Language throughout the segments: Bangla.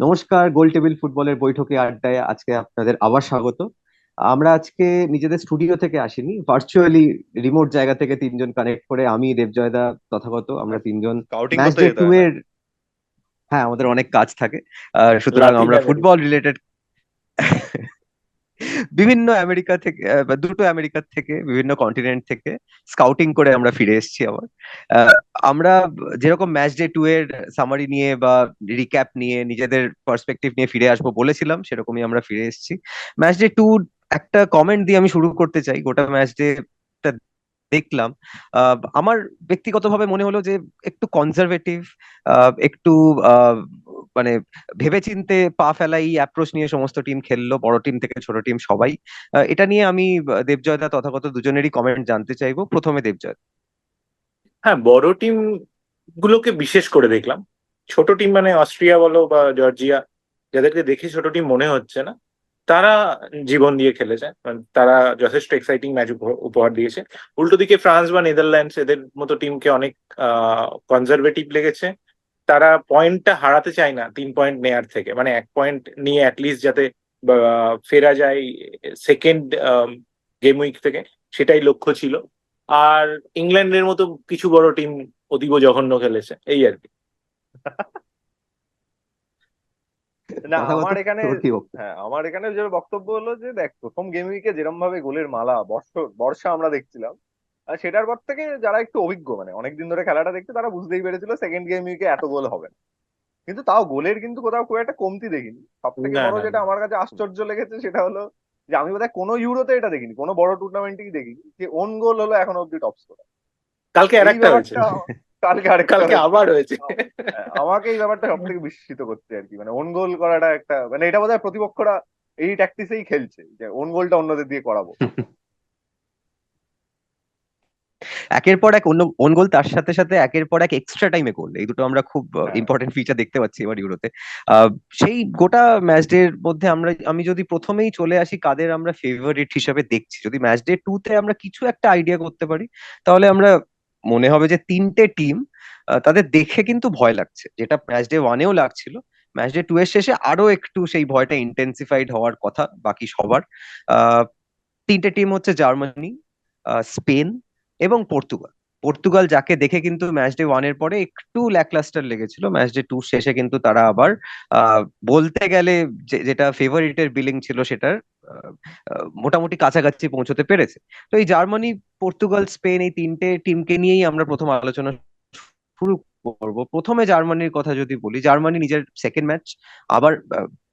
নমস্কার, গোল টেবিল ফুটবলের বৈঠকে আড্ডায় আজকে আপনাদের আবার স্বাগত। আমরা আজকে নিজেদের স্টুডিও থেকে আসিনি, ভার্চুয়ালি রিমোট জায়গা থেকে তিনজন কানেক্ট করে আমি দেবজয়দা তথাগত আমরা তিনজন স্কাউটিং ম্যাচ করতে ডে যেতে টু হয় না? এর, হ্যাঁ আমাদের অনেক কাজ থাকে। সুতরাং লাতিন আমরা আমেরিকা। ফুটবল রিলেটেড বিভিন্ন আমেরিকা থেকে বা দুটো আমেরিকার থেকে বিভিন্ন কন্টিনেন্ট থেকে স্কাউটিং করে আমরা ফিরে এসেছি আবার। আহ, আমরা যেরকম ম্যাচ ডে টু এর সামারি নিয়ে বা রিক্যাপ নিয়ে নিজেদের পার্সপেক্টিভ নিয়ে ফিরে আসবো বলেছিলাম, সেরকমই আমরা ফিরে এসেছি। ম্যাচ ডে টু একটা কমেন্ট দিয়ে আমি শুরু করতে চাই। গোটা ম্যাচ ডে দেখলাম, আমার ব্যক্তিগতভাবে মনে হলো যে একটু কনজারভেটিভ, একটু আহ, মানে ভেবেচিন্তে পা ফেলা এই অ্যাপ্রোচ নিয়ে সমস্ত টিম খেললো, বড় টিম থেকে ছোট টিম সবাই। এটা নিয়ে আমি দেবজয়দা তথাগত দুজনেরই কমেন্ট জানতে চাইবো। প্রথমে দেবজয়। হ্যাঁ, বড় টিম গুলোকে বিশেষ করে দেখলাম। ছোট টিম মানে অস্ট্রিয়া বলো বা জর্জিয়া, যাদেরকে দেখে ছোট টিম মনে হচ্ছে না, তারা জীবন দিয়ে খেলেছে। মানে তারা যথেষ্ট এক্সাইটিং ম্যাচ উপহার দিয়েছে। উল্টো দিকে ফ্রান্স বা নেদারল্যান্ডস এদের মতো টিমকে অনেক কনজারভেটিভ লেগেছে। তারা পয়েন্টটা হারাতে চায় না 3 পয়েন্ট নেয়ার থেকে, মানে 1 পয়েন্ট নিয়ে অ্যাটলিস্ট যাতে ফেরা যায় সেকেন্ড গেম উইক থেকে, সেটাই লক্ষ্য ছিল। আর ইংল্যান্ডের মতো কিছু বড় টিম অতীব জঘন্য খেলেছে, এই আর কি। না, তথাগত, আমার এখানে, তোর কি বক্তব্য? হ্যাঁ আমার এখানে যে বক্তব্য হলো যে দেখ, প্রথম গেম উইকে যেরকম ভাবে গোলের মালা বর্ষা আমরা দেখছিলাম, আর সেটার পর থেকে যারা একটু অভিজ্ঞ, মানে অনেকদিন ধরে খেলাটা দেখছে, তারা বুঝতেই পেরেছিল সেকেন্ড গেম উইকে এত গোল হবে না। কিন্তু তাও গোলের কিন্তু কোথাও খুব একটা কমতি দেখিনি। সব থেকে না, বড় না, যেটা না। আমার কাছে আশ্চর্য লেগেছে সেটা হলো যে আমি বোধহয় কোনো ইউরোতে এটা দেখিনি, কোনো বড় টুর্নামেন্টেই দেখিনি যে ওন গোল হলো এখনো অব্দি টপ স্কোরার। কালকে এই আরেকটা হয়েছে। ব্যাপারটা কালকে আরেকটা কালকে হয়েছে। আবার হয়েছে। আমাকে এই ব্যাপারটা সব থেকে বিস্মিত করছে আর কি, মানে ওন গোল করাটা একটা, মানে এটা বোধহয় প্রতিপক্ষরা এই ট্যাকটিসেই খেলছে যে ওন গোলটা অন্যদের দিয়ে করাবো। একের পর এক অন্য ওন গোল, তার সাথে সাথে একের পর এক এক্সট্রা টাইমে গোল, এই দুটো আমরা খুব হ্যাঁ, ইম্পর্টেন্ট ফিচার দেখতে পাচ্ছি এবার ইউরোতে। সেই গোটা ম্যাচ ডে এর মধ্যে আমি যদি প্রথমেই চলে আসি কাদের আমরা ফেভারিট হিসেবে দেখছি, যদি ম্যাচ ডে টু তে আমরা কিছু একটা আইডিয়া করতে পারি, তাহলে আমরা মনে হবে যে তিনটে টিম তাদের দেখে কিন্তু ভয় লাগছে, যেটা ম্যাচ ডে ওয়ানেও লাগছিল। ম্যাচ ডে টু এর শেষে আরো একটু সেই ভয়টা ইন্টেন্সিফাইড হওয়ার কথা বাকি সবার। আহ তিনটে টিম হচ্ছে জার্মানি, স্পেন এবং পর্তুগাল। পর্তুগাল যাকে দেখে কিন্তু ম্যাচ ডে ওয়ান এর পরে একটু ল্যাকলাস্টার লেগেছিল, ম্যাচ ডে টু শেষে কিন্তু তারা আবার বলতে গেলে যেটা ফেভারিটের বিলিং ছিল সেটার মোটামুটি কাছাকাছি পৌঁছতে পেরেছে। তো এই জার্মানি, পর্তুগাল, স্পেন এই তিনটে টিমকে নিয়েই আমরা প্রথম আলোচনা শুরু করব। প্রথমে জার্মানির কথা যদি বলি, জার্মানি নিজের সেকেন্ড ম্যাচ আবার,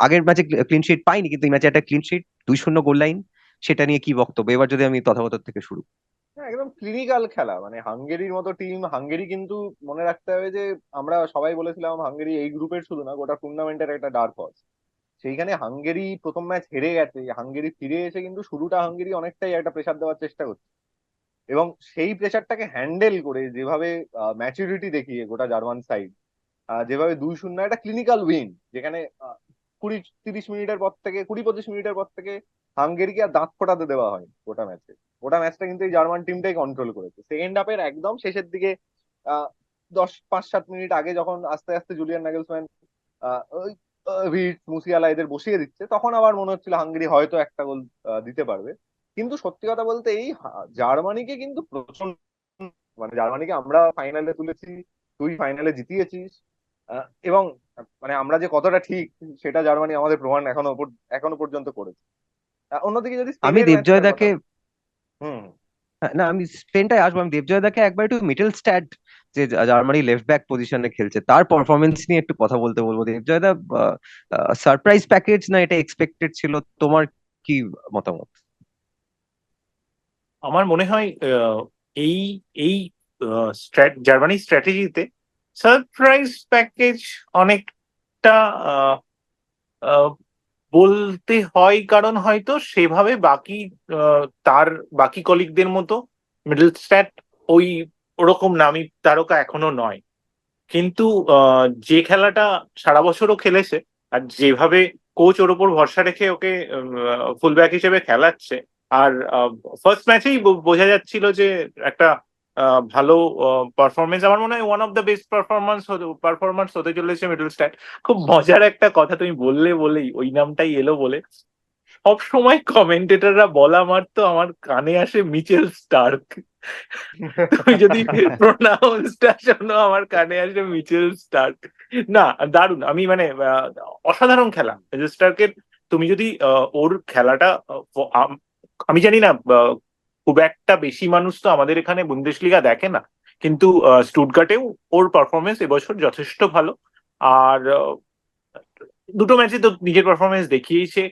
আগের ম্যাচে ক্লিন শিট পাইনি কিন্তু এই ম্যাচে একটা ক্লিন শিট, 2-0 গোল লাইন। সেটা নিয়ে কি বক্তব্য এবার যদি আমি তথাগত থেকে শুরু হ্যাঁ, একদম ক্লিনিক্যাল খেলা, মানে হাঙ্গেরির মতো টিম। হাঙ্গেরি কিন্তু মনে রাখতে হবে যে আমরা সবাই বলেছিলাম হাঙ্গেরি এই গ্রুপের শুধু না, গোটা টুর্নামেন্টের একটা ডার্ক হর্স। সেইখানে হাঙ্গেরি প্রথম ম্যাচ হেরে গেছে, হাঙ্গেরি ফিরে এসে কিন্তু শুরুটা হাঙ্গেরি অনেকটাই একটা প্রেসার দেওয়ার চেষ্টা করছে, এবং সেই প্রেসারটাকে হ্যান্ডেল করে যেভাবে ম্যাচুরিটি দেখিয়ে গোটা জার্মান সাইড, যেভাবে 2-0 একটা ক্লিনিক্যাল উইন, যেখানে 20-30 মিনিটের পর থেকে, 20-25 মিনিটের পর থেকে হাঙ্গেরিকে আর দাঁত ফোটাতে দেওয়া হয় গোটা ম্যাচে। গোটা ম্যাচটা কিন্তু এই জার্মান টিমটাই কন্ট্রোল করেছে। সেকেন্ড হাফের একদম শেষের দিকে, আহ 10-5-7 মিনিট আগে যখন আস্তে আস্তে জুলিয়ান নাগেলসম্যান ওই ভিট মুসিয়ালা এদের বসিয়ে দিচ্ছে, তখন আবার মনে হচ্ছিল হাঙ্গেরি হয়তো একটা গোল দিতে পারবে। কিন্তু সত্যি কথা বলতে এই জার্মানিকে কিন্তু প্রচন্ড, মানে জার্মানিকে আমরা ফাইনালে তুলেছি, তুই ফাইনালে জিতিয়েছিস, এবং মানে আমরা যে কতটা ঠিক সেটা জার্মানি আমাদের প্রমাণ এখনো পর্যন্ত করেছে। অন্যদিকে যদি আমি স্পেনের ম্যাচটার কথা, দেবজয়দাকে, হুম, না আমি স্পেনটাই আসবো। আমি দেবজয়দাকে একবার একটু মিডল স্ট্যাট, যে জার্মানি লেফট ব্যাক পজিশনে খেলছে তার পারফরমেন্স নিয়ে একটু কথা বলতে বলবো। দেবজয়দা, সারপ্রাইজ প্যাকেজ না এটা এক্সপেক্টেড ছিল? তোমার কি মতামত? আমার মনে হয় এই এই জার্মানির স্ট্র্যাটেজিতে সারপ্রাইজ প্যাকেজ অনেকটা আহ, আহ, বলতে হয়, কারণ হয়তো সেভাবে বাকি তার বাকি কলিগদের মতো মিডল স্ট্যাট ওই ওরকম নামি তারকা এখনো নয়। কিন্তু যে খেলাটা সারা বছরও খেলেছে, আর যেভাবে কোচ ওর ওপর ভরসা রেখে ওকে ফুলব্যাক হিসেবে খেলাচ্ছে, আর ফার্স্ট ম্যাচেই বোঝা যাচ্ছিল যে একটা ভালো পারফরমেন্স, আমার মনে হয় one of the best performance হতে চলেছে মিডল স্ট্যাট। খুব মজার একটা কথা তুমি বলেই ওই নামটাই এলো বলে, সব সময় কমেন্টেটররা বলা মারতো আমার কানে আসে মিচেল স্টার্ক। তুমি যদি প্রোনাউন্সটা শোনো, আমার কানে আসে মিচেল স্টার্ক। না, দারুণ। আমি মানে অসাধারণ খেলা মিচেল স্টার্কের। তুমি যদি ওর খেলাটা আমি জানি না, খুব একটা বেশি মানুষ তো আমাদের এখানে বুন্দেশলিগা দেখে না, কিন্তু স্টুটগার্টেও ওর পারফরমেন্স এবছর যথেষ্ট ভালো। আর দুটো ম্যাচে তো নিজের পারফরমেন্স দেখিয়েছে।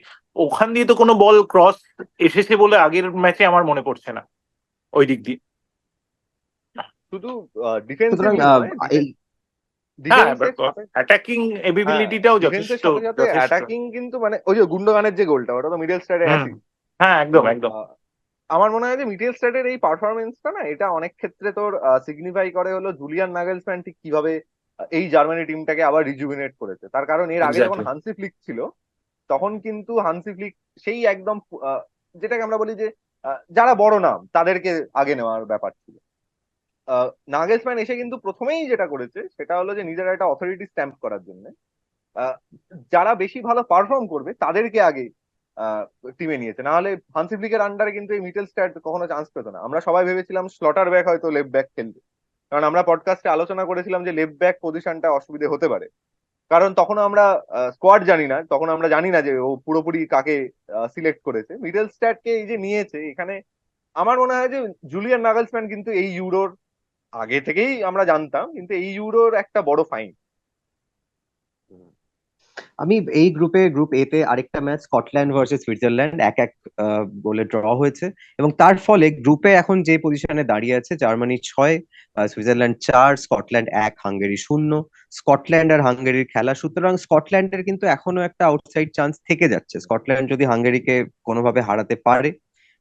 ওখান দিয়ে তো কোনো বল ক্রস এসেছে বলে আগের ম্যাচে আমার মনে পড়ছে না ওই দিক দিয়ে। শুধু সুতরাং ডিফেন্সিভলি নয়, এই হ্যাঁ, ডিফেন্সের সাথে, অ্যাটাকিং হ্যাঁ, এবিলিটিটাও ডিফেন্সের যথেষ্ট সাথে সাথে যথেষ্ট। অ্যাটাকিং কিন্তু মানে ওই যে গুন্ডোগানের যে গোলটা, ওটা তো মিডল স্ট্যাটে হুম। আছে। হ্যাঁ, তো একদম একদম। আমার মনে হয় যে মিডল স্ট্যাটের এই পারফরমেন্সটা না, এটা অনেক ক্ষেত্রে তোর সিগনিফাই করে হলো জুলিয়ান নাগেলসম্যান ঠিক কিভাবে এই জার্মানি টিমটাকে আবার রিজুভিনেট করেছে। তার কারণ এর আগে যখন এক্স্যাক্টলি। হান্সি ফ্লিক ছিল, তখন কিন্তু হান্সি ফ্লিক সেই একদম যেটাকে আমরা বলি যে যারা বড় নাম তাদেরকে আগে নেওয়ার ব্যাপার ছিল। নাগেলসম্যান এসে কিন্তু প্রথমেই যেটা করেছে সেটা হলো যে নিজের একটা অথরিটি স্ট্যাম্প করার জন্য যারা বেশি ভালো পারফর্ম করবে তাদেরকে আগে টিমে নিয়েছে। না হলে হান্সি ফ্লিকের আন্ডারে কিন্তু এই মিডল স্ট্যাট কখনো চান্স পেতো না। আমরা সবাই ভেবেছিলাম স্লটার ব্যাক হয়তো লেফট ব্যাক খেলবে, কারণ আমরা পডকাস্টে আলোচনা করেছিলাম যে লেফট ব্যাক পজিশনটা অসুবিধে হতে পারে। কারণ তখন আমরা স্কোয়াড জানি না, তখন আমরা জানি না যে ও পুরোপুরি কাকে সিলেক্ট করেছে। মিডল স্ট্যাটকে এই যে নিয়েছে এখানে, আমার মনে হয় যে জুলিয়ান নাগলসম্যান কিন্তু এই ইউরোর, আগে থেকেই আমরা জানতাম, কিন্তু এই ইউরোর একটা বড় ফাইন। আমি এই গ্রুপ এ তে আরেকটা ম্যাচ স্কটল্যান্ড ভার্সেস সুইজারল্যান্ড 1-1 গোলে ড্র হয়েছে, এবং তার ফলে গ্রুপে এখন যে পজিশনে দাঁড়িয়ে আছে, Germany 6, Switzerland 4, Scotland 1, Hungary 0। Scotland আর হাঙ্গেরির খেলা, সুতরাং স্কটল্যান্ডের কিন্তু এখনো একটা আউটসাইড চান্স থেকে যাচ্ছে। স্কটল্যান্ড যদি হাঙ্গেরিকে কোনোভাবে হারাতে পারে,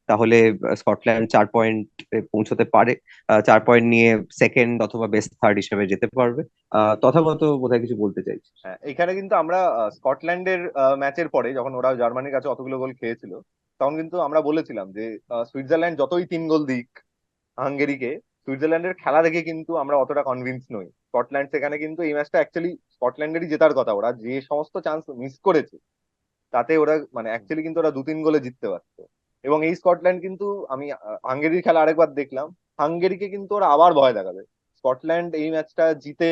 তাহলে স্কটল্যান্ড 4 পয়েন্ট পৌঁছতে পারে। 4 পয়েন্ট নিয়ে সেকেন্ড অথবা বেস্ট থার্ড হিসেবে যেতে পারবে। তথাগত বোধহয় কিছু বলতে চাইছি। হ্যাঁ, এখানে কিন্তু আমরা স্কটল্যান্ডের ম্যাচের পরে যখন ওরা জার্মানির কাছে অতগুলো গোল খেয়েছিল, তখন কিন্তু আমরা বলেছিলাম যে সুইজারল্যান্ড যতই 3 গোল দিক হাঙ্গেরিকে, সুইজারল্যান্ডের খেলা দেখে কিন্তু আমরা অতটা কনভিন্স নই। স্কটল্যান্ড সেখানে কিন্তু এই ম্যাচটা অ্যাকচুয়ালি স্কটল্যান্ডেরই জেতার কথা। ওরা যে সমস্ত চান্স মিস করেছে তাতে ওরা মানে অ্যাকচুয়ালি কিন্তু ওরা 2-3 গোলে জিততে পারতো। এবং এই স্কটল্যান্ড কিন্তু, আমি হাঙ্গেরির খেলা আরেকবার দেখলাম, হাঙ্গেরিকে কিন্তু ওরা আবার ভয় দেখাবে। স্কটল্যান্ড এই ম্যাচটা জিতে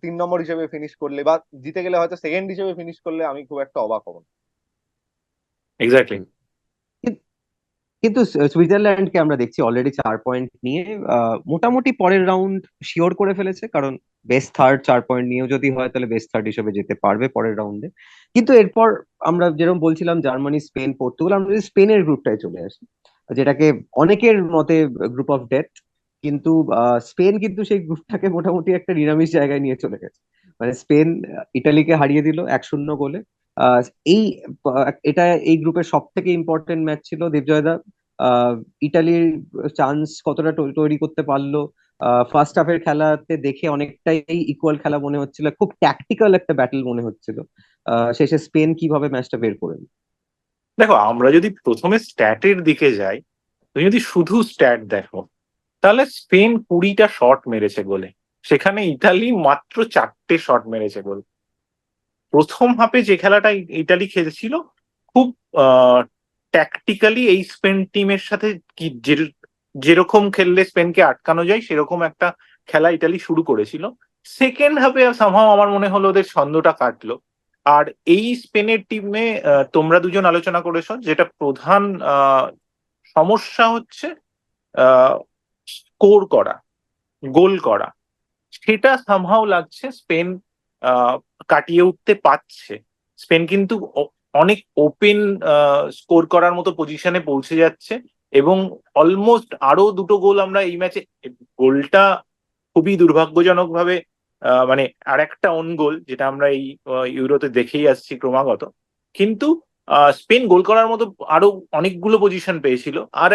3 নম্বর হিসেবে ফিনিশ করলে, বা জিতে গেলে হয়তো সেকেন্ড হিসেবে ফিনিশ করলে, আমি খুব একটা অবাক হব না। এক্স্যাক্টলি। কিন্তু সুইজারল্যান্ডকে আমরা দেখছি অলরেডি 4 পয়েন্ট নিয়ে মোটামুটি পরের রাউন্ড শিওর করে ফেলেছে, কারণ বেস্ট থার্ড 4 পয়েন্ট নিয়েও যদি হয় তাহলে বেস্ট থার্ড হিসেবে যেতে পারবে পরের রাউন্ডে। কিন্তু এরপর আমরা যেরকম বলছিলাম জার্মানি, স্পেন, পর্তুগাল, আমরা যদি স্পেনের গ্রুপটায় চলে আসি, যেটাকে অনেকের মতে গ্রুপ অফ ডেথ, কিন্তু স্পেন কিন্তু সেই গ্রুপটাকে মোটামুটি একটা নিরামিষ জায়গায় নিয়ে চলে গেছে। মানে স্পেন ইটালিকে হারিয়ে দিল 1-0 গোলে। আহ, এই এটা এই গ্রুপের সব থেকে ইম্পর্টেন্ট ম্যাচ ছিল দেবজয়দা। আহ, ইটালির চান্স কতটা তৈরি করতে পারলো ফার্স্ট হাফের খেলাতে দেখে অনেকটাই ইকুয়াল খেলা মনে হচ্ছিল, খুব ট্যাকটিক্যাল একটা ব্যাটল মনে হচ্ছিল। শেষে স্পেন কিভাবে ম্যাচটা বের করে নিল। দেখো, আমরা যদি প্রথমে স্ট্যাটের দিকে যাই, তুমি যদি শুধু স্ট্যাট দেখো, তাহলে স্পেন 20টা শট মেরেছে গোলে, সেখানে ইতালি মাত্র 4টে শট মেরেছে গোল। প্রথম হাফে যে খেলাটা ইতালি খেলেছিল, খুব ট্যাকটিক্যালি এই স্পেন টিমের সাথে কি যেরকম খেললে স্পেনকে আটকানো যায় সেরকম একটা খেলা ইতালি শুরু করেছিল। সেকেন্ড হাফে সামহাও আমার মনে হলো ওদের ছন্দটা কাটলো। আর এই স্পেনের টিমে তোমরা দুজন আলোচনা করেছো, যেটা প্রধান সমস্যা হচ্ছে স্কোর করা, গোল করা। সেটা সামহাও লাগছে স্পেন আহ, কাটিয়ে উঠতে পারছে। স্পেন কিন্তু অনেক ওপেন স্কোর করার মতো পজিশনে পৌঁছে যাচ্ছে, এবং অলমোস্ট আরো দুটো গোল আমরা এই ম্যাচে, গোলটা খুবই দুর্ভাগ্যজনক ভাবে মানে আর একটা অন গোল যেটা আমরা এই ইউরোতে দেখেই আসছি ক্রমাগত। কিন্তু স্পেন গোল করার মতো আরো অনেকগুলো পজিশন পেয়েছিল। আর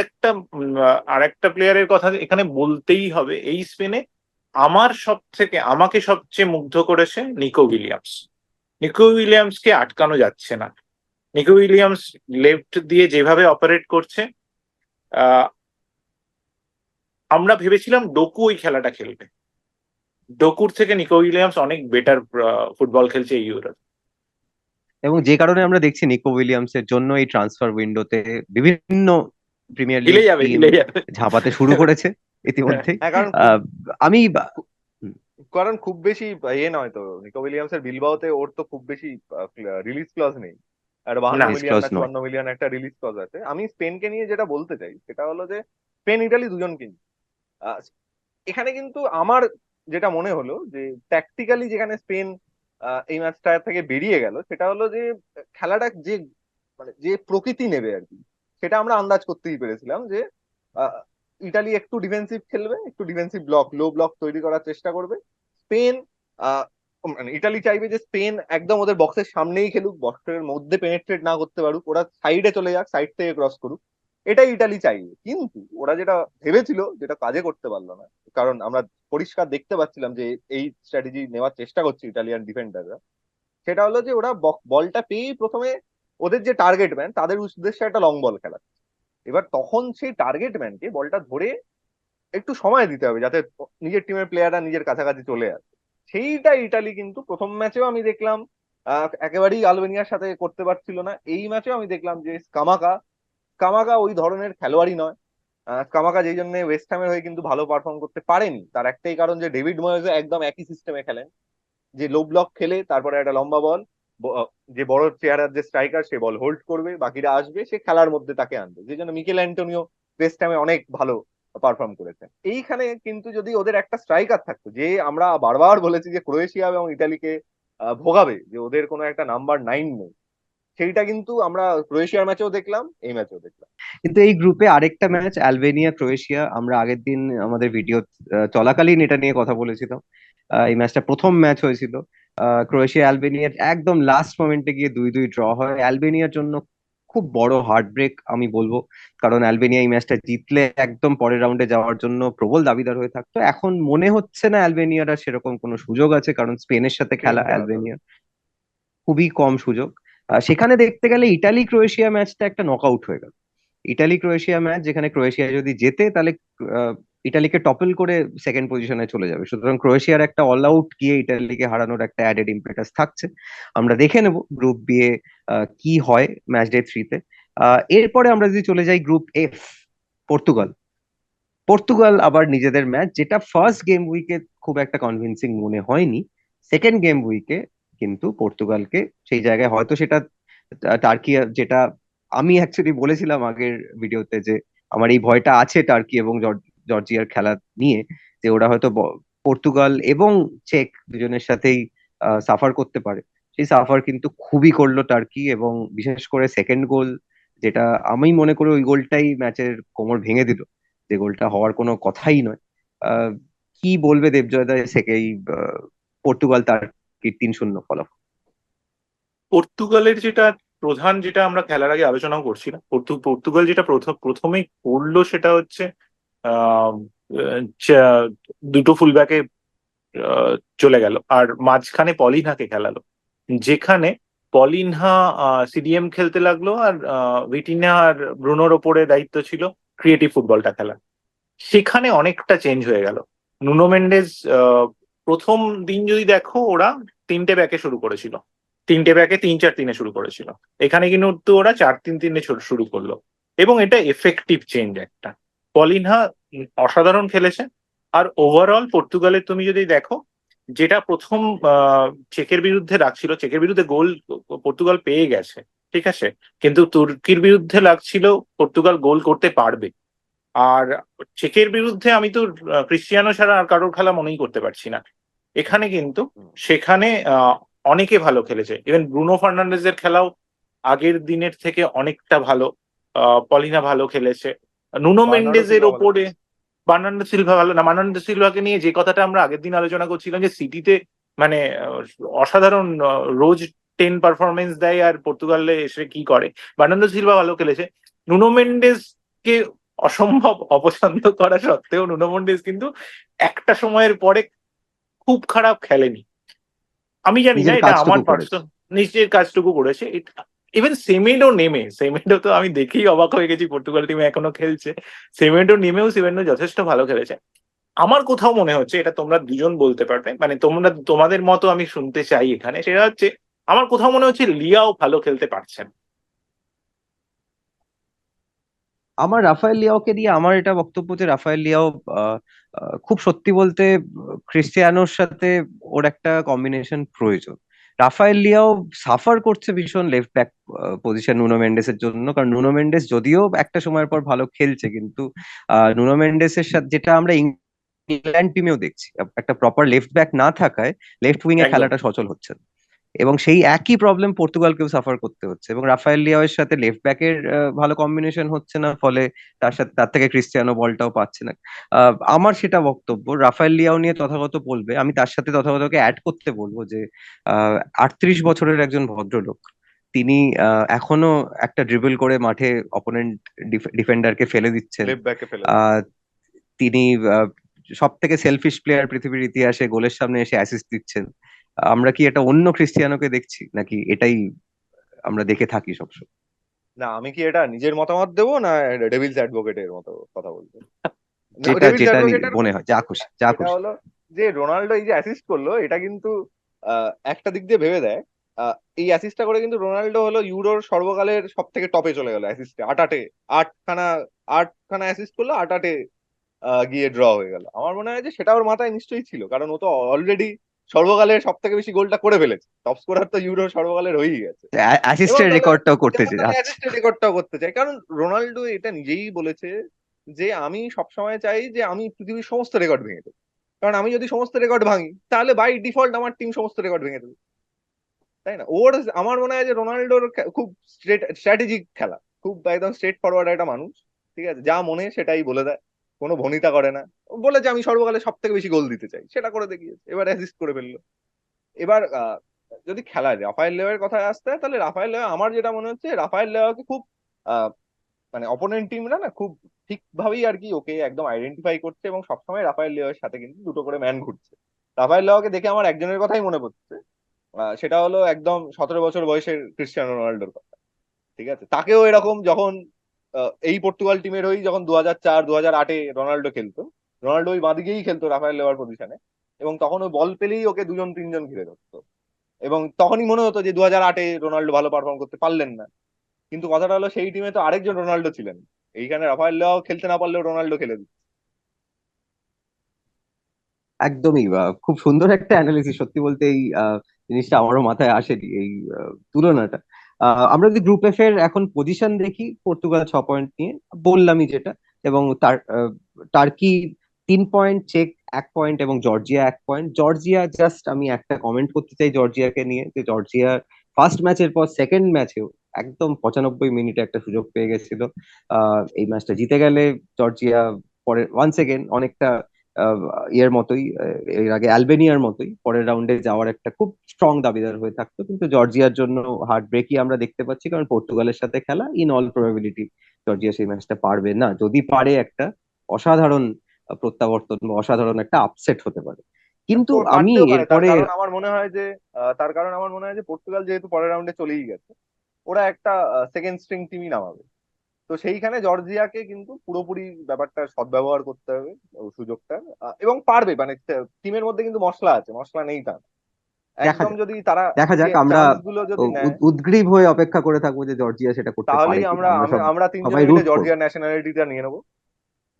একটা প্লেয়ারের কথা এখানে বলতেই হবে এই স্পেনে। আমাকে সবচেয়ে মুগ্ধ করেছে নিকো উইলিয়ামস। নিকো উইলিয়ামসকে আটকানো যাচ্ছে না। নিকো উইলিয়ামস লেফট দিয়ে যেভাবে অপারেট করছে, আহ আমরা ভেবেছিলাম ডোকু ওই খেলাটা খেলবে। ডোকুর থেকে নিকো উইলিয়ামস অনেক বেটার ফুটবল খেলছে এই ইউরো। এবং যে কারণে আমরা দেখছি নিকো উইলিয়ামসের জন্য এই ট্রান্সফার উইন্ডোতে বিভিন্ন প্রিমিয়ার লিগ হিলে যাবে, টিম হিলে যাবে। ঝাঁপাতে শুরু করেছে ইতিমধ্যেই। হ্যাঁ, কারণ আহ, আমি হুম, কারণ খুব বেশি নয় তো নিকো উইলিয়ামসের বিলবাওতে ওর তো খুব বেশি রিলিজ ক্লজ নেই। আর 52 না, মিলিয়ন ডিসক্লোজ না নয়। 54 মিলিয়ন একটা রিলিজ ক্লজ আছে। আমি স্পেনকে নিয়ে যেটা বলতে চাই সেটা হলো যে স্পেন ইটালি দুজন কিন্তু আহ, এখানে কিন্তু আমার যেটা মনে হলো যে ট্যাকটিক্যালি যেখানে স্পেন এই ম্যাচটা থেকে বেরিয়ে গেল সেটা হলো যে খেলাটা যে মানে যে প্রকৃতি নেবে আর কি, সেটা আমরা আন্দাজ করতেই পেরেছিলাম যে আহ, ইটালি একটু ডিফেন্সিভ খেলবে, একটু ডিফেন্সিভ লো ব্লক তৈরি করার চেষ্টা করবে। স্পেন আহ, মানে ইটালি চাইবে যে স্পেন একদম ওদের বক্সের সামনেই খেলুক, বক্সের মধ্যে পেনেট্রেট না করতে পারুক, ওরা সাইডে চলে যাক, সাইড থেকে ক্রস করুক, এটাই ইটালি চাইবে। কিন্তু ওরা যেটা ভেবেছিল যেটা কাজে করতে পারলো না, কারণ আমরা পরিষ্কার দেখতে পাচ্ছিলাম যে এই স্ট্র্যাটেজি নেওয়ার চেষ্টা করছে ইটালিয়ান ডিফেন্ডাররা। সেটা হলো যে ওরা বলটা পেয়েই প্রথমে ওদের যে টার্গেট ম্যান তাদের উদ্দেশ্যে একটা লং বল খেলা। এবার তখন সেই টার্গেট ম্যানকে বলটা ধরে একটু সময় দিতে হবে যাতে নিজের টিমের প্লেয়াররা নিজের কাছাকাছি চলে আসে। সেইটা ইটালি কিন্তু প্রথম ম্যাচেও আমি দেখলাম একেবারেই আলবেনিয়ার সাথে করতে পারছিল না। এই ম্যাচেও আমি দেখলাম যে স্কামাকা স্কামাকা ওই ধরনের খেলোয়াড়ই নয়। স্কামাকা যেই জন্য ওয়েস্ট হ্যামের হয়ে কিন্তু ভালো পারফর্ম করতে পারেনি তার একটাই কারণ যে ডেভিড ময়েস একদম একই সিস্টেমে খেলেন, যে লো ব্লক খেলে তারপরে একটা লম্বা বল, যে বড় চেহারার যে স্ট্রাইকার সে বল হোল্ড করবে, বাকিরা আসবে, সে খেলার মধ্যে তাকে আনবে, যে জন্য মিকেল অ্যান্টোনিও ওয়েস্ট হ্যামে অনেক ভালো পারফর্ম করেছেন। এইখানে কিন্তু যদি ওদের একটা স্ট্রাইকার থাকতো, যে আমরা বারবার বলেছি যে ক্রোয়েশিয়া এবং ইটালিকে ভোগাবে, যে ওদের কোনো একটা নাম্বার 9 নেই, সেইটা কিন্তু আমরা ক্রোয়েশিয়ার ম্যাচেও দেখলাম, এই ম্যাচেও দেখলাম। কিন্তু এই গ্রুপে আরেকটা ম্যাচ আলবেনিয়া ক্রোয়েশিয়া, আমরা আগের দিন আমাদের ভিডিও চলাকালীন এটা নিয়ে কথা বলেছিলাম। এই ম্যাচটা প্রথম ম্যাচ হয়েছিল ক্রোয়েশিয়া আলবেনিয়ার, একদম লাস্ট মোমেন্টে গিয়ে 2-2 ড্র হয়। আলবেনিয়ার জন্য খুব বড় হার্ট ব্রেক আমি বলবো, কারণ আলবেনিয়া এই ম্যাচটা জিতলে একদম পরের রাউন্ডে যাওয়ার জন্য প্রবল দাবিদার হয়ে থাকতো। এখন মনে হচ্ছে না আলবেনিয়ার আর সেরকম কোনো সুযোগ আছে, কারণ স্পেনের সাথে খেলা স্পেনকে হারাতে হবে। আলবেনিয়ার খুবই কম সুযোগ। সেখানে দেখতে গেলে ইটালি ক্রোয়েশিয়া ম্যাচটা একটা নকআউট হয়ে গেল। ইটালি ক্রোয়েশিয়া ম্যাচ যেখানে ক্রোয়েশিয়া যদি জেতে তাহলে আহ, ইটালিকে টপল করে সেকেন্ড পজিশনে চলে যাবে, সুতরাং ক্রোয়েশিয়ার একটা অল আউট গিয়ে ইটালিকে হারানোর একটা অ্যাডেড ইম্পেটাস থাকছে। আমরা দেখে নেব গ্রুপ বি এ কি হয় ম্যাচ ডে 3-তে। এরপরে আমরা যদি চলে যাই গ্রুপ এফ, পর্তুগাল। পর্তুগাল আবার নিজেদের ম্যাচ, যেটা ফার্স্ট গেম উইকে খুব একটা কনভিন্সিং মনে হয়নি, সেকেন্ড গেম উইকে কিন্তু পর্তুগালকে সেই জায়গায় হয়তো সেটা টার্কি, যেটা আমি অ্যাকচুয়ালি বলেছিলাম আগের ভিডিওতে যে আমার এই ভয়টা আছে টার্কি এবং জর্জিয়ার খেলা নিয়ে, যে ওরা হয়তো পর্তুগাল এবং চেক দুজনের সাথেই সাফার করতে পারে। সেই সাফার কিন্তু খুবই করলো টার্কি, এবং বিশেষ করে সেকেন্ড গোল, যেটা আমি মনে করি ওই গোলটাই ম্যাচের কোমর ভেঙে দিল, যে গোলটা হওয়ার কোনো কথাই নয়। আহ, কি বলবে দেবজয় দা থেকে এই পর্তুগাল তার 3-0 ফলাফল? পর্তুগালের যেটা প্রধান, যেটা আমরা খেলার আগে আলোচনাও করছিলাম, পর্তুগাল যেটা প্রথমেই করলো সেটা হচ্ছে আহ, চা- দুটো ফুলব্যাকে আহ, চলে গেল আর মাঝখানে পলিনহাকে খেলালো, যেখানে পলিনহা সিডিএম খেলতে লাগলো আর ভিটিনা আর ব্রুনোর ওপরে দায়িত্ব ছিল ক্রিয়েটিভ ফুটবলটা খেলা। সেখানে অনেকটা চেঞ্জ হয়ে গেল। নুনো মেন্ডেস প্রথম দিন যদি দেখো, ওরা 3টে ব্যাকে শুরু করেছিল, 3টে ব্যাকে 3-4-3-এ শুরু করেছিল। এখানে কিন্তু ওরা 4-3-3-এ শুরু করলো, এবং এটা এফেক্টিভ চেঞ্জ একটা। পলিনহা অসাধারণ খেলেছে। আর ওভারঅল পর্তুগালের তুমি যদি দেখো, যেটা প্রথম চেকের বিরুদ্ধে লাগছিল, চেকের বিরুদ্ধে গোল পর্তুগাল পেয়ে গেছে, ঠিক আছে, কিন্তু তুর্কির বিরুদ্ধে লাগছিল পর্তুগাল গোল করতে পারবে। আর চেকের বিরুদ্ধে আমি তো ক্রিস্টিয়ানো ছাড়া আর কারোর খেলা মনেই করতে পারছি না। এখানে কিন্তু সেখানে অনেকে ভালো খেলেছে, ইভেন ব্রুনো ফার্নান্ডেজের খেলাও আগের দিনের থেকে অনেকটা ভালো। পলিনা ভালো খেলেছে। নুনো বার্নার্ডো মেন্ডেজের সিলভা ভালো ওপরে খেলেছে। বার্নার্ডো সিলভা ভালো না, বার্নার্ডো সিলভাকে নিয়ে যে কথাটা আমরা আগের দিন আলোচনা করছিলাম যে সিটিতে মানে অসাধারণ রোজ 10 পারফরমেন্স দেয় আর পর্তুগালে এসে কি করে। বার্নার্ডো সিলভা ভালো খেলেছে। নুনো মেন্ডেজ কে অসম্ভব অপছন্দ করা সত্ত্বেও নুনো মেন্ডেজ কিন্তু একটা সময়ের পরে খুব খারাপ খেলেনি। আমি জানি না, নিজের এটা আমার কাজটুকু করেছে। পার্সোনাল, নিজের কাজটুকু করেছে। ইভেন সেমেডো তো আমি দেখেই অবাক হয়ে গেছি, পর্তুগাল টিমে এখনো খেলছে। সেমেডো যথেষ্ট ভালো খেলেছে। আমার কোথাও মনে হচ্ছে, এটা তোমরা দুজন বলতে পারবে, মানে তোমাদের মতো আমি শুনতে চাই এখানে, সেটা হচ্ছে আমার কোথাও মনে হচ্ছে লিয়াও ভালো খেলতে পারছেন। আমার রাফায়েল লিয়াওকে নিয়ে আমার এটা বক্তব্য যে রাফায়েল লিয়াও আহ, খুব সত্যি বলতে ক্রিস্টিয়ানোর সাথে ওর একটা কম্বিনেশন প্রয়োজন। রাফায়েল লিয়াও সাফার করছে ভীষণ লেফট ব্যাক পজিশন নুনো মেন্ডেসের জন্য, কারণ নুনো মেন্ডেস যদিও একটা সময়ের পর ভালো খেলছে, কিন্তু নুনো মেন্ডেসের সাথে যেটা আমরা ইংল্যান্ড টিমেও দেখছি, একটা প্রপার লেফট ব্যাক না থাকায় লেফট উইং এ একদম। খেলাটা সচল হচ্ছে না। এবং সেই একই প্রবলেম পর্তুগালকেও সাফার করতে হচ্ছে, এবং রাফায়েল লিয়াওয়ের সাথে লেফট ব্যাকের ভালো কম্বিনেশন হচ্ছে না, ফলে তার থেকে ক্রিস্টিয়ানো বলটাও পাচ্ছে না। আমার সেটা বক্তব্য রাফায়েল লিয়াও নিয়ে তথাগত বলবে, আমি তার সাথে তথাগতকে অ্যাড করতে বলবো যে 38 বছরের একজন ভদ্রলোক, তিনি এখনো একটা ড্রিবল করে মাঠে অপোনেন্ট ডিফেন্ডারকে ফেলে দিচ্ছেন। লেফট ব্যাকে ফেলে আহ তিনি সব থেকে সেলফিশ প্লেয়ার পৃথিবীর ইতিহাসে, গোলের সামনে এসে অ্যাসিস্ট দিচ্ছেন। আমরা কি এটা অন্য ক্রিস্টিয়ানোকে দেখছি, নাকি এটাই আমরা দেখে থাকি সবসময়? না, আমি কি এটা নিজের মতামত দেবো না ডেভিলস অ্যাডভোকেটের মতো কথা বলবো? না, যেটা ডেভিলস যেটা অ্যাডভোকেটের মনে কথা হয়, যা বলবো খুশি না। যা সেটা খুশি। হলো যে রোনাল্ডো এই যে অ্যাসিস্ট করলো, এটা কিন্তু একটা দিক দিয়ে ভেবে দেয়। এই অ্যাসিস্টটা করে কিন্তু রোনাল্ডো হলো ইউরোর সর্বকালের সব থেকে টপে চলে গেল অ্যাসিস্টে। আটখানা আটখানা অ্যাসিস্ট করলো, আটে গিয়ে ড্র হয়ে গেল। আমার মনে হয় যে সেটা ওর মাথায় নিশ্চয়ই ছিল, কারণ ও তো অলরেডি সর্বকালের সব থেকে বেশি গোলটা করে ফেলেছে। টপ স্কোরার তো ইউরো সর্বকালের হয়েই গেছে। এবং অ্যাসিস্টের তাহলে রেকর্ডটাও করতে এবং তাহলে যাচ্ছে। অ্যাসিস্টের রেকর্ডটাও করতে চাই, কারণ রোনাল্ডো এটা নিজেই বলেছে যে আমি সবসময় চাই যে আমি পৃথিবীর সমস্ত রেকর্ড ভেঙে দেবো। কারণ আমি যদি সমস্ত রেকর্ড ভাঙি, তাহলে বাই ডিফল্ট আমার টিম সমস্ত রেকর্ড ভেঙে দেবে, তাই না? আমার মনে হয় যে রোনাল্ডোর খুব স্ট্র্যাটেজিক খেলা, খুব একদম স্ট্রেট ফরওয়ার্ড একটা মানুষ। ঠিক আছে, যা মনে সেটাই বলে দেয়, কোনো ভনিতা করে না। ও বলেছে আমি সর্বকালে সব থেকে বেশি গোল দিতে চাই, সেটা করে দেখিয়েছে, এবার অ্যাসিস্ট করে ফেললো। এবার যদি খেলায় রাফায়েল লেওয়ের কথায় আসতে হয়, তাহলে রাফায়েল লেও, আমার যেটা মনে হচ্ছে রাফায়েল লেওয়াকে খুব আহ, মানে অপোনেন্ট টিমরা না খুব ঠিকভাবেই আর কি ওকে একদম আইডেন্টিফাই করছে, এবং সবসময় রাফায়েল লেওয়ের সাথে কিন্তু দুটো করে ম্যান ঘুরছে। রাফায়েল লেওয়াকে দেখে আমার একজনের কথাই মনে পড়ছে, সেটা হলো একদম 17 বছর বয়সের ক্রিস্টিয়ানো রোনাল্ডোর কথা। ঠিক আছে, তাকেও এরকম যখন এই পর্তুগাল টিমের হয়েই যখন 2004 2008-এ রোনাল্ডো খেলতো, রোনাল্ডো ওই বাঁদিকেই খেলতো রাফায়েল লেওয়ার পজিশনে, এবং তখন ওই বল পেলেই ওকে দুজন তিনজন ঘিরে ধরতো। এবং তখনই মনে হতো যে 2008-এ রোনাল্ডো ভালো পারফর্ম করতে পারলেন না, কিন্তু কথাটা হলো সেই টিমে তো আরেকজন রোনাল্ডো ছিলেন। এইখানে রাফায়েল লেও খেলতে না পারলেও রোনাল্ডো খেলে দিচ্ছে। একদমই খুব সুন্দর একটা অ্যানালিসিস, সত্যি বলতে এই জিনিসটা আমারও মাথায় আসেনি, এই তুলনাটা। আমরা যদি গ্রুপ এফ এর এখন পজিশন দেখি, পর্তুগাল 6 পয়েন্ট নিয়ে, বললামই যেটা, এবং টার্কি 3 পয়েন্ট, চেক 1 পয়েন্ট, এবং জর্জিয়া 1 পয়েন্ট। জর্জিয়া, জাস্ট আমি একটা কমেন্ট করতে চাই জর্জিয়াকে নিয়ে, যে জর্জিয়া ফার্স্ট ম্যাচের পর সেকেন্ড ম্যাচেও একদম 95 মিনিটে একটা সুযোগ পেয়ে গেছিল। এই ম্যাচটা জিতে গেলে জর্জিয়া পরে ওয়ান্স এগেন অনেকটা আহ, ইয়ের মতোই, এর আগে অ্যালবেনিয়ার মতোই পরের রাউন্ডে যাওয়ার একটা খুব স্ট্রং দাবিদার হয়ে থাকতো, কিন্তু জর্জিয়ার জন্য হার্ট ব্রেকই আমরা দেখতে পাচ্ছি, কারণ পর্তুগালের সাথে খেলা, ইন অল প্রবাবিলিটি জর্জিয়া সেই ম্যাচটা পারবে না। যদি পারে, একটা অসাধারণ প্রত্যাবর্তন বা অসাধারণ একটা আপসেট হতে পারে। কিন্তু আমি পারতেও পারে, তার এরপরে কারণ আমার মনে হয় যে পর্তুগাল যেহেতু পরের রাউন্ডে চলেই গেছে, ওরা একটা সেকেন্ড স্ট্রিং টিমই নামাবে। তো সেইখানে জর্জিয়াকে কিন্তু পুরোপুরি ব্যাপারটা সদ্ব্যবহার করতে হবে, ও সুযোগটা, এবং পারবে। মানে টিমের মধ্যে কিন্তু মশলা আছে, মশলা নেই তা না। দেখা একদম যাক, যদি তারা দেখা যাক। আমরা চান্স গুলো যদি নেয়, উদ্গ্রীব হয়ে অপেক্ষা করে থাকবো যে জর্জিয়া সেটা করতে পারে তাহলেই কিনা। আমরা আমরা তিনজনে সবাই মিলে রুট করবো। জর্জিয়ার ন্যাশনালিটিটা নিয়ে নেবো।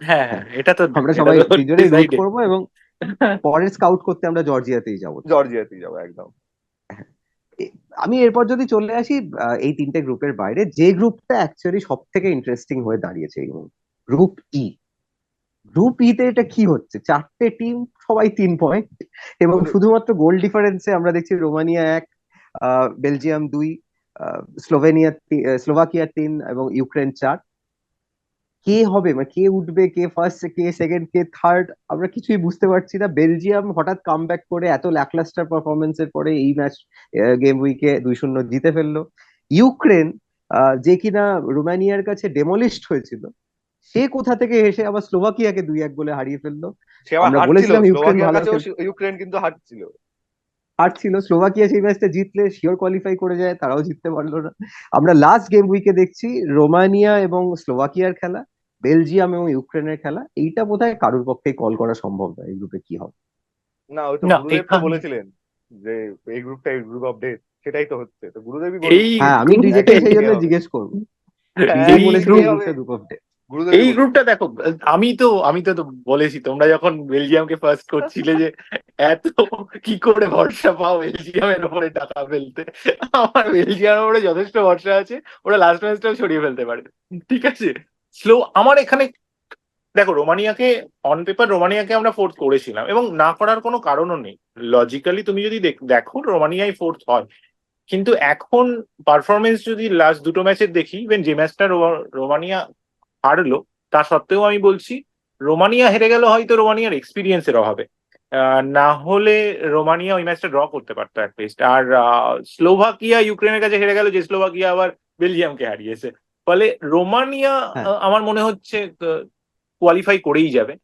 হ্যাঁ, হ্যাঁ, হ্যাঁ, এটা তো আমরা এটা সবাই তো তিনজনেই রুট ডিসাইডেড। করবো, এবং পরের স্কাউট করতে আমরা জর্জিয়াতেই যাবো। জর্জিয়াতেই যাবো একদম। হ্যাঁ। আমি এরপর যদি চলে আসি এই তিনটে গ্রুপের বাইরে, যে গ্রুপটা অ্যাকচুয়ালি সব থেকে ইন্টারেস্টিং হয়ে দাঁড়িয়েছে এই মুহূর্তে, গ্রুপ ই। গ্রুপ ই তে এটা কি হচ্ছে, 4টে টিম, সবাই 3 পয়েন্ট, এবং শুধুমাত্র গোল ডিফারেন্সে আমরা দেখছি রোমানিয়া 1, বেলজিয়াম 2, স্লোভাকিয়া 3, এবং ইউক্রেন 4। কে হবে, মানে কে উঠবে, কে ফার্স্ট, কে সেকেন্ড, কে থার্ড, আমরা কিছুই বুঝতে পারছি না। বেলজিয়াম হঠাৎ কামব্যাক করে এত ল্যাকলাস্টার পারফরমেন্সের পরে এই ম্যাচ, গেম উইকে 2-0 জিতে ফেললো। ইউক্রেন, যে কিনা রোমানিয়ার কাছে ডেমোলিশড হয়েছিল, সে কোথা থেকে এসে আবার স্লোভাকিয়াকে 2-1 গোলে হারিয়ে ফেললো। সে আবার আমরা হারছিল, বলেছিলাম ইউক্রেন স্লোভাকিয়ার ভালো কাছেও খেলবে। ইউক্রেন কিন্তু হারছিল। হারছিল। স্লোভাকিয়া সেই ম্যাচটা জিতলে শিওর কোয়ালিফাই করে যায়, তারাও জিততে পারলো না। আমরা লাস্ট গেম উইকে দেখছি রোমানিয়া এবং স্লোভাকিয়ার খেলা, বেলজিয়াম এবং ইউক্রেনের খেলা। এইটা বোধহয় কারোর পক্ষে কল করা সম্ভব নয় এই গ্রুপে কি হবে। না, ওই তো না গুরুদেব তো এখানে বলেছিলেন যে এই গ্রুপটা এই গ্রুপ অফ ডেথ, সেটাই তো হচ্ছে, তো গুরুদেবই এই বলুক। হ্যাঁ, আমি গ্রুপে ডিজেকে সেই জন্য হবে, জিজ্ঞেস করবো। হ্যাঁ ডিজে এই বলেছিল একই এই গ্রুপ হবে, গ্রুপটা গ্রুপ অফ ডেথ। গুরুদেবই এই বলুক। গ্রুপটা দেখো, আমি তো বলেছি তোমরা যখন বেলজিয়ামকে ফার্স্ট করছিলে যে এত কি করে ভরসা পাও বেলজিয়ামের ওপরে টাকা ফেলতে। আমার বেলজিয়ামের ওপরে যথেষ্ট ভরসা আছে, ওরা লাস্ট ম্যাচটাও সরিয়ে ফেলতে পারে। ঠিক আছে, স্লো আমার এখানে দেখো রোমানিয়াকে, অন পেপার রোমানিয়াকে আমরা ফোর্থ করেছিলাম এবং না করার কোনো কারণও নেই। লজিক্যালি তুমি যদি দেখো রোমানিয়াই ফোর্থ হয়, কিন্তু এখন পারফরমেন্স যদি লাস্ট দুটো ম্যাচের দেখি, ইভেন যে ম্যাচটা রোমানিয়া হারলো তা সত্ত্বেও আমি বলছি রোমানিয়া হেরে গেল হয়তো রোমানিয়ার এক্সপিরিয়েন্সের অভাবে। না হলে রোমানিয়া ওই ম্যাচটা ড্র করতে পারতো অ্যাটলিস্ট। আর স্লোভাকিয়া ইউক্রেনের কাছে হেরে গেল, যে স্লোভাকিয়া আবার বেলজিয়ামকে হারিয়েছে। ফলে রোমানিয়া হ্যাঁ, আমার মনে হচ্ছে কোয়ালিফাই করেই যাবে।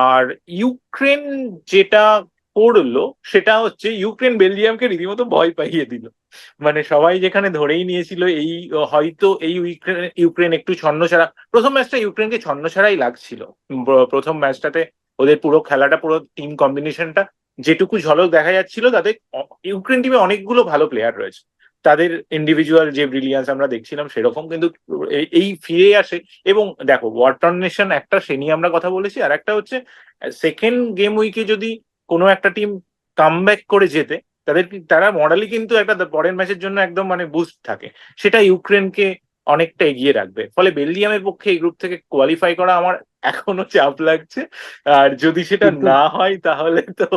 আর ইউক্রেন যেটা করলো সেটা হচ্ছে ইউক্রেন বেলজিয়ামকে রীতিমতো ভয় পাইয়ে দিল। মানে সবাই যেখানে ধরেই নিয়েছিল এই হয়তো এই ইউক্রেন ইউক্রেন একটু ছন্নছাড়া, প্রথম ম্যাচটা ইউক্রেনকে ছন্নছাড়াই লাগছিল। প্রথম ম্যাচটাতে ওদের পুরো খেলাটা, পুরো টিম কম্বিনেশনটা যেটুকু ঝলক দেখা যাচ্ছিল, তাতে ইউক্রেন টিমে অনেকগুলো ভালো প্লেয়ার রয়েছে, তাদের ইন্ডিভিজুয়াল যে ব্রিলিয়ান্স আমরা দেখছিলাম সেরকম কিন্তু এই ফিরে আসে। এবং দেখো ওয়াটার নেশন একটা, সে নিয়ে আমরা কথা বলেছি, আর একটা হচ্ছে সেকেন্ড গেম উইকে যদি কোনো একটা টিম কামব্যাক করে যেতে, তারা মরালি কিন্তু একটা পরের ম্যাচের জন্য একদম মানে বুস্ট থাকে, সেটা ইউক্রেনকে অনেকটা এগিয়ে রাখবে। ফলে বেলজিয়ামের পক্ষে এই গ্রুপ থেকে কোয়ালিফাই করা আমার এখনো চাপ লাগছে। আর যদি সেটা কিন্তু না হয় তাহলে তো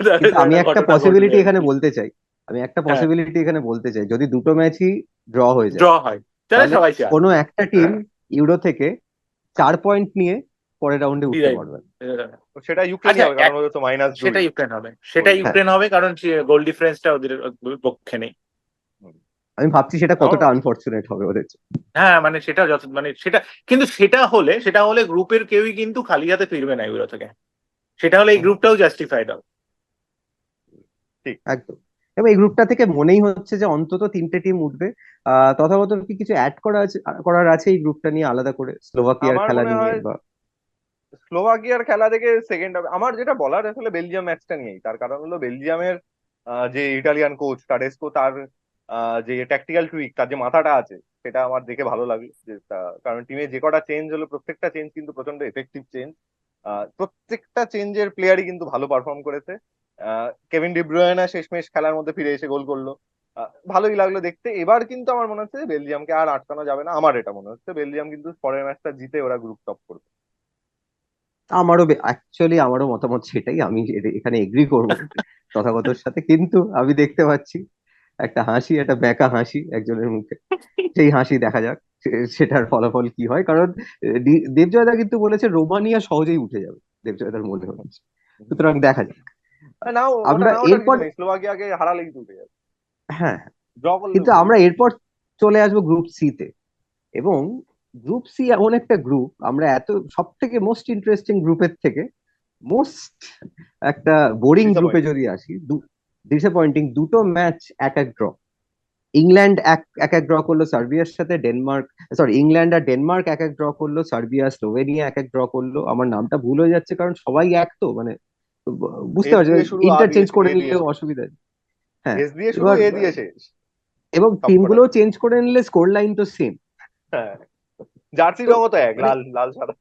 তাহলে কিন্তু তো আমি একটা একটা ঘটনা ঘটবে পসিবিলিটি আর এখানে কি। বলতে চাই। আমি একটা হ্যাঁ, পসিবিলিটি এখানে বলতে চাই, যদি দুটো ম্যাচই ড্র হয়ে ড্র যায় হয় তাহলে তাহলে সবাই চায়। কোনো একটা টিম ইউরো থেকে 4 পয়েন্ট নিয়ে পরের রাউন্ডে উঠতে বিদায়। পারবে। তো সেটা ইউক্রেনই আচ্ছা হবে, কারণ ওদের তো -2 সেটা ইউক্রেন হবে, সেটা গোল হ্যাঁ, ইউক্রেন হবে, কারণ গোল ডিফারেন্সটা ওদের পক্ষে নেই। ডিফারেন্স। আমি ভাবছি সেটা কতটা আনফরচুনেট হবে ওদের জন্য। হ্যাঁ মানে সেটা মানে সেটা, কিন্তু সেটা হলে গ্রুপের কেউই কিন্তু খালি হাতে ফিরবে না ইউরো থেকে। সেটা হলে এই গ্রুপটাও জাস্টিফাইড হবে। ঠিক। একদম। এবং এই গ্রুপটা থেকে মনেই হচ্ছে যে অন্তত 3টে টিম উঠবে। তথাগত কি কিছু অ্যাড করার আছে এই গ্রুপটা নিয়ে আলাদা করে, স্লোভাকিয়ার আমার খেলা মনে নিয়ে হয় বা? স্লোভাকিয়ার খেলা দেখে সেকেন্ড হবে, আমার যেটা বলার আসলে বেলজিয়াম ম্যাচটা নিয়েই। তার কারণ হলো বেলজিয়ামের যে ইটালিয়ান কোচ টাডেস্কো, তার যে ট্যাকটিক্যাল টুইক, তার যে মাথাটা আছে, সেটা আমার দেখে ভালো লাগলো। যে কারণ টিমে যে কটা চেঞ্জ হলো, প্রত্যেকটা চেঞ্জ কিন্তু প্রচন্ড এফেক্টিভ চেঞ্জ। প্রত্যেকটা চেঞ্জের প্লেয়ারই কিন্তু ভালো পারফর্ম করেছে। কেভিন ডি ব্রুয়না শেষমেশ খেলার মধ্যে ফিরে এসে গোল করলো, ভালোই লাগলো দেখতে। এবার কিন্তু আমার মনে হচ্ছে যে বেলজিয়ামকে আর আটকানো যাবে না। আমার এটা মনে হচ্ছে বেলজিয়াম কিন্তু পরের ম্যাচটা জিতে ওরা গ্রুপ টপ করবে। আমারও অ্যাকচুয়ালি আমারও মতামত সেটাই, আমি এখানে এগ্রি করবো তথাগতর সাথে। কিন্তু আমি দেখতে পাচ্ছি একটা হাসি, একটা বেঁকা হাসি একজনের মুখে। সেই হাসি দেখা যাক সেটার ফলাফল কি হয়। কারণ দেবজয়দা কিন্তু বলেছে রোমানিয়া সহজেই উঠে যাবে, দেবজয়দার মনে হচ্ছে। সুতরাং দেখা যাক। না, ওটা আমরা না, ওটার এরপর, কিছু নেই, স্লোভাকিয়াকে হারালেই তো উঠে যাবে, হ্যাঁ, ড্র করলে কিন্তু উঠে আমরা যাবে। এরপর চলে আসবো গ্রুপ সি তে। এবং গ্রুপ সি এমন একটা গ্রুপ, আমরা এত সব থেকে মোস্ট ইন্টারেস্টিং গ্রুপের থেকে মোস্ট একটা বোরিং গ্রুপে ডিসঅ্যাপয়েন্টিং। যদি আসি, ডিসঅ্যাপয়েন্টিং। দুটো ম্যাচ এক এক ড্র। ইংল্যান্ড এক এক এক ড্র করলো সার্বিয়ার সাথে, ডেনমার্ক, সরি, ইংল্যান্ড আর ডেনমার্ক এক এক ড্র করলো, সার্বিয়া স্লোভেনিয়া এক এক ড্র করলো। আমার নামটা ভুল হয়ে যাচ্ছে কারণ সবাই এক তো মানে, বুঝতে এস পারছো, দিয়ে শুরু, আ দিয়ে ইন্টারচেঞ্জ করে এ দিয়ে নিলেও শেষ। অসুবিধা নেই। হ্যাঁ, এস দিয়ে শুরু, এবার এ দিয়ে শেষ, এবং সব টিমগুলো কটাতে। চেঞ্জ করে নিলে স্কোর লাইন তো সেম। হ্যাঁ, জার্সি তো রঙও তো এক, মানে লাল লাল সাদা।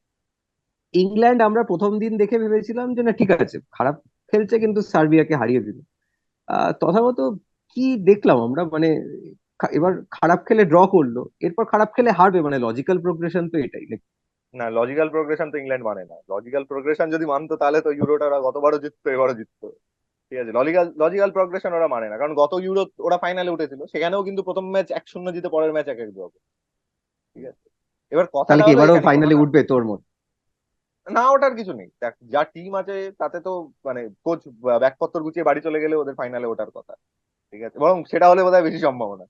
ইংল্যান্ড আমরা প্রথম দিন দেখে ভেবেছিলাম যে না ঠিক আছে, খারাপ খেলছে, কিন্তু সার্বিয়াকে হারিয়ে দিল। তথাগত কি দেখলাম আমরা মানে, এবার খারাপ খেলে ড্র করলো, এরপর খারাপ খেলে হারবে, মানে লজিক্যাল প্রোগ্রেশন তো এটাই নাকি? না, লজিক্যাল প্রোগ্রেশন তো ইংল্যান্ড মানে না। লজিক্যাল প্রোগ্রেশন যদি মানতো তাহলে তো ইউরোটা ওরা গতবারও জিততো, এবারও জিততো। ঠিক আছে, লজিক্যাল লজিক্যাল প্রোগ্রেশন ওরা মানে না, কারণ গত ইউরো ওরা ফাইনালে উঠেছিল, সেখানেও কিন্তু প্রথম ম্যাচ 1-0 জিতে পরের ম্যাচ 1-1 ড্র। ঠিক আছে, এবার কথাটা তাহলে কি হলো এবারও এখানে, ফাইনালে কথাটা উঠবে তোর মত? না ওঠার কিছু নেই। দেখ, যা টিম আছে তাতে তো মানে কোচ ব্যাগপত্তর গুছিয়ে বাড়ি চলে গেলে ওদের ফাইনালে ওঠার কথা। ঠিক আছে, বরং সেটা হলে বোধহয় বেশি সম্ভাবনা।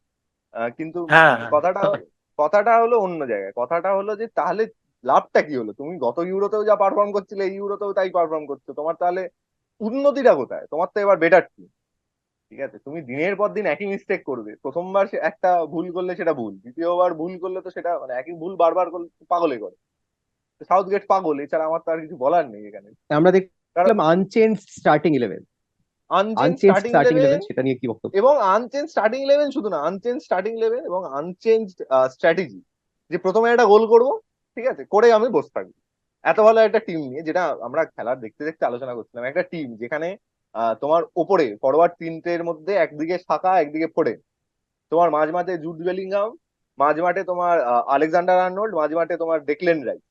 কিন্তু হ্যাঁ, হ্যাঁ, কথাটা কথাটা হলো অন্য জায়গায়। কথাটা হলো যে তাহলে লাভটা কি হলো? তুমি গত ইউরোতেও যা পারফর্ম করছিলে, এই ইউরোতেও তাই পারফর্ম করছো, তোমার তাহলে উন্নতিটা কোথায়? তোমার তো এবার বেটার টিম। ঠিক আছে, তুমি দিনের পর দিন একই মিস্টেক করবে। প্রথমবার সে একটা ভুল করলে সেটা ভুল, দ্বিতীয়বার ভুল করলে তো সেটা মানে একই ভুল বারবার করলে তো পাগলে করে। সাউথ গেট পাগল, এছাড়া আমার তো আর কিছু বলার নেই এখানে। আমরা কারণ দেখলাম unchange starting eleven, unchange unchange starting starting eleven, eleven সেটা নিয়ে কি বক্তব্য? এবং আনচেঞ্জ স্টার্টিং ইলেভেন, শুধু না আনচেঞ্জ স্টার্টিং ইলেভেন এবং আনচেঞ্জ স্ট্র্যাটেজি। যে প্রথমে একটা গোল করব, ঠিক আছে, করে আমি বসে থাকবো। এত ভালো একটা টিম নিয়ে, যেটা আমরা খেলার দেখতে দেখতে আলোচনা করছিলাম, একটা টিম যেখানে তোমার ওপরে ফরওয়ার্ড তিনটের মধ্যে একদিকে সাকা, একদিকে ফোর্ডেন, তোমার মাঝ মাঠে জুড বেলিংহাম, মাঝ মাঠে তোমার আলেকজান্ডার আর্নল্ড, মাঝ মাঠে তোমার ডেকলেন রাইস।